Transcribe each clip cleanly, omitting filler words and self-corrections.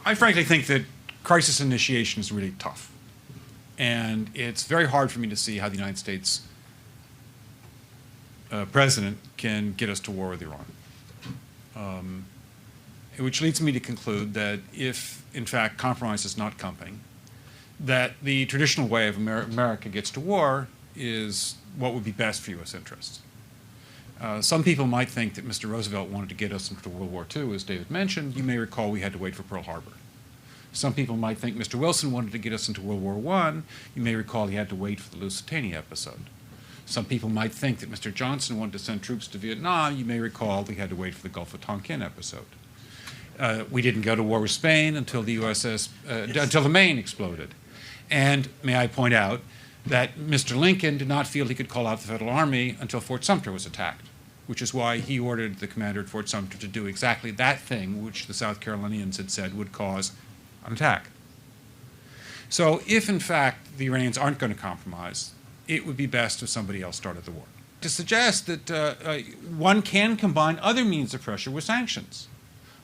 I frankly think that crisis initiation is really tough. And it's very hard for me to see how the United States president can get us to war with Iran. Which leads me to conclude that if, in fact, compromise is not coming, that the traditional way of America gets to war is what would be best for U.S. interests. Some people might think that Mr. Roosevelt wanted to get us into World War II, as David mentioned. You may recall we had to wait for Pearl Harbor. Some people might think Mr. Wilson wanted to get us into World War I. You may recall he had to wait for the Lusitania episode. Some people might think that Mr. Johnson wanted to send troops to Vietnam. You may recall we had to wait for the Gulf of Tonkin episode. We didn't go to war with Spain until the until the Maine exploded. And may I point out that Mr. Lincoln did not feel he could call out the Federal Army until Fort Sumter was attacked, which is why he ordered the commander at Fort Sumter to do exactly that thing which the South Carolinians had said would cause an attack. So if, in fact, the Iranians aren't going to compromise, it would be best if somebody else started the war. To suggest that one can combine other means of pressure with sanctions.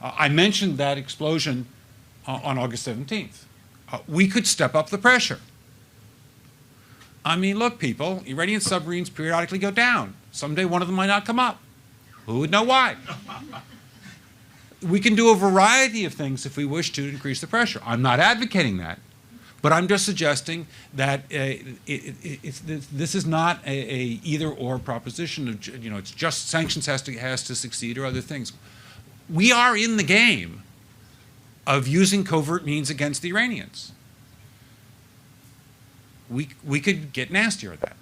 I mentioned that explosion on August 17th. We could step up the pressure. I mean, look, people, Iranian submarines periodically go down. Someday one of them might not come up. Who would know why? We can do a variety of things if we wish to increase the pressure. I'm not advocating that, but I'm just suggesting that this is not a either-or proposition. It's just sanctions has to succeed or other things. We are in the game of using covert means against the Iranians. We could get nastier at that.